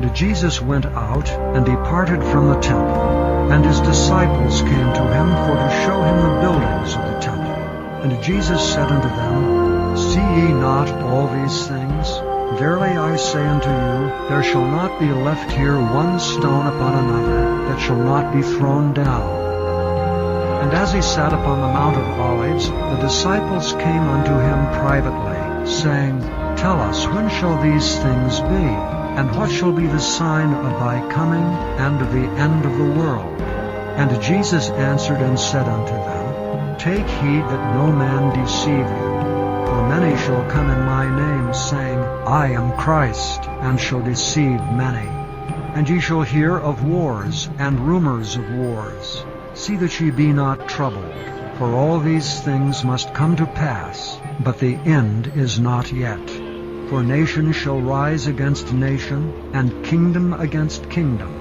And Jesus went out and departed from the temple, and his disciples came to him for to show him the buildings of the temple. And Jesus said unto them, See ye not all these things? Verily I say unto you, there shall not be left here one stone upon another that shall not be thrown down. And as he sat upon the Mount of Olives, the disciples came unto him privately, saying, Tell us, when shall these things be? And what shall be the sign of thy coming and of the end of the world? And Jesus answered and said unto them, Take heed that no man deceive you. For many shall come in my name, saying, I am Christ, and shall deceive many. And ye shall hear of wars and rumors of wars. See that ye be not troubled, for all these things must come to pass, but the end is not yet. For nation shall rise against nation, and kingdom against kingdom.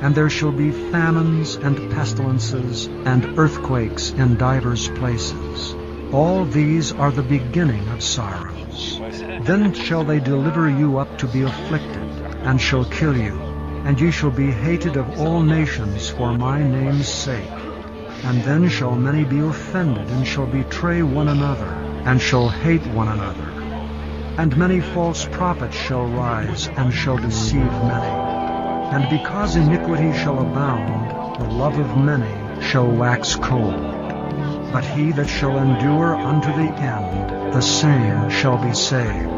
And there shall be famines and pestilences and earthquakes in divers places. All these are the beginning of sorrows. Then shall they deliver you up to be afflicted, and shall kill you. And ye shall be hated of all nations for my name's sake. And then shall many be offended, and shall betray one another, and shall hate one another. And many false prophets shall rise, and shall deceive many. And because iniquity shall abound, the love of many shall wax cold. But he that shall endure unto the end, the same shall be saved.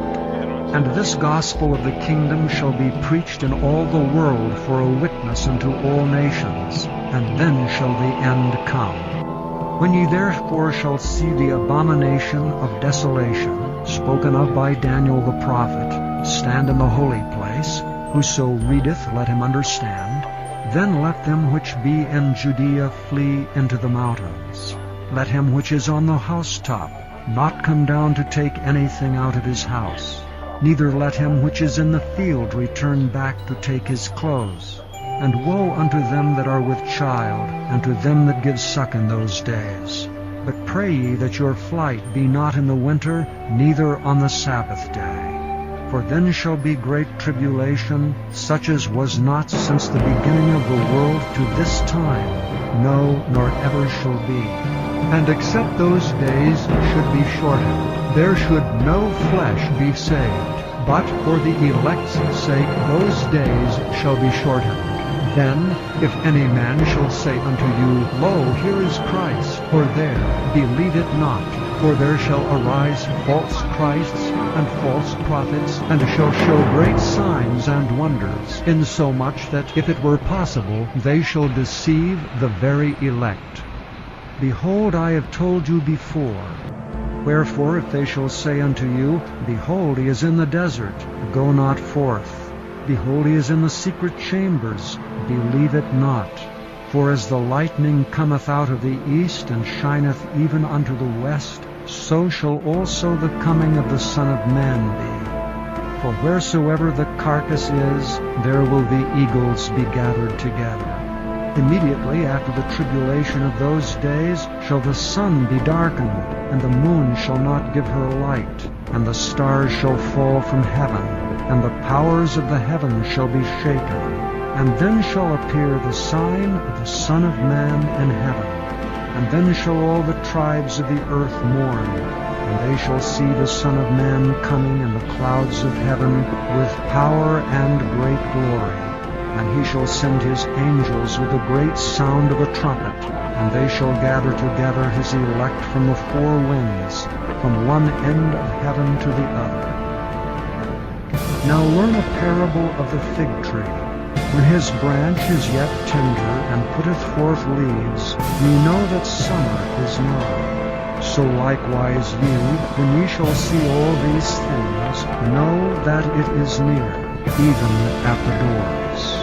And this gospel of the kingdom shall be preached in all the world for a witness unto all nations, and then shall the end come. When ye therefore shall see the abomination of desolation, spoken of by Daniel the prophet, stand in the holy place, whoso readeth, let him understand. Then let them which be in Judea flee into the mountains. Let him which is on the housetop not come down to take anything out of his house. Neither let him which is in the field return back to take his clothes. And woe unto them that are with child, and to them that give suck in those days. But pray ye that your flight be not in the winter, neither on the Sabbath day. For then shall be great tribulation, such as was not since the beginning of the world to this time, no, nor ever shall be. And except those days should be shortened, there should no flesh be saved. But for the elect's sake those days shall be shortened. Then, if any man shall say unto you, Lo, here is Christ, or there, believe it not. For there shall arise false Christs and false prophets, and shall show great signs and wonders, insomuch that, if it were possible, they shall deceive the very elect. Behold, I have told you before. Wherefore, if they shall say unto you, Behold, he is in the desert, go not forth. Behold, he is in the secret chambers, believe it not. For as the lightning cometh out of the east, and shineth even unto the west, so shall also the coming of the Son of Man be. For wheresoever the carcass is, there will the eagles be gathered together. Immediately after the tribulation of those days shall the sun be darkened, and the moon shall not give her light, and the stars shall fall from heaven, and the powers of the heavens shall be shaken. And then shall appear the sign of the Son of Man in heaven. And then shall all the tribes of the earth mourn, and they shall see the Son of Man coming in the clouds of heaven with power and great glory. And he shall send his angels with a great sound of a trumpet, and they shall gather together his elect from the four winds, from one end of heaven to the other. Now learn a parable of the fig tree. When his branch is yet tender, and putteth forth leaves, ye know that summer is nigh. So likewise ye, when ye shall see all these things, know that it is near, even at the doors.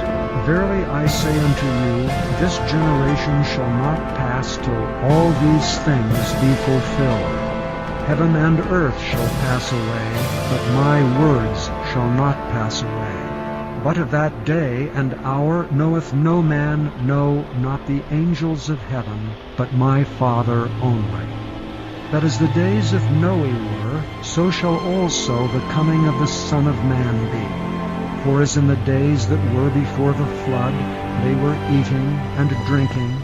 Verily I say unto you, this generation shall not pass till all these things be fulfilled. Heaven and earth shall pass away, but my words shall not pass away. But of that day and hour knoweth no man, no, not the angels of heaven, but my Father only. That as the days of Noe were, so shall also the coming of the Son of Man be. For as in the days that were before the flood, they were eating and drinking,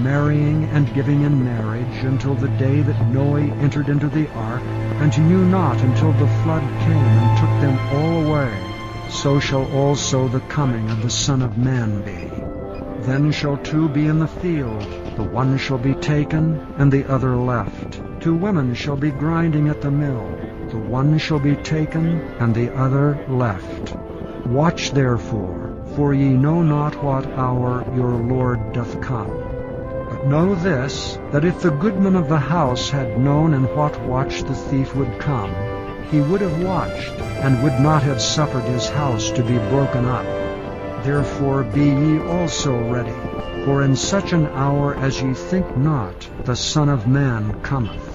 marrying and giving in marriage, until the day that Noah entered into the ark, and knew not until the flood came and took them all away, so shall also the coming of the Son of Man be. Then shall two be in the field, the one shall be taken, and the other left. Two women shall be grinding at the mill, the one shall be taken, and the other left. Watch therefore, for ye know not what hour your Lord doth come. But know this, that if the goodman of the house had known in what watch the thief would come, he would have watched, and would not have suffered his house to be broken up. Therefore be ye also ready, for in such an hour as ye think not, the Son of Man cometh.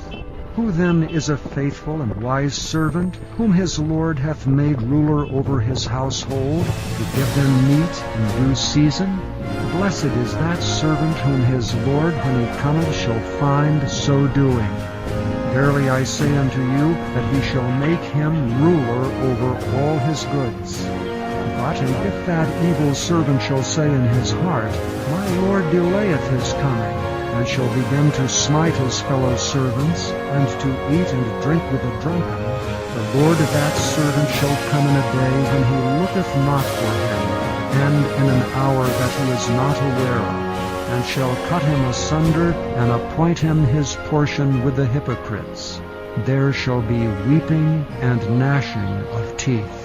Who then is a faithful and wise servant, whom his Lord hath made ruler over his household, to give them meat in due season? Blessed is that servant whom his Lord, when he cometh, shall find so doing. Verily I say unto you, that he shall make him ruler over all his goods. But if that evil servant shall say in his heart, My Lord delayeth his coming, and shall begin to smite his fellow servants, and to eat and drink with the drunken, the Lord of that servant shall come in a day when he looketh not for him, and in an hour that he is not aware of, and shall cut him asunder, and appoint him his portion with the hypocrites. There shall be weeping and gnashing of teeth.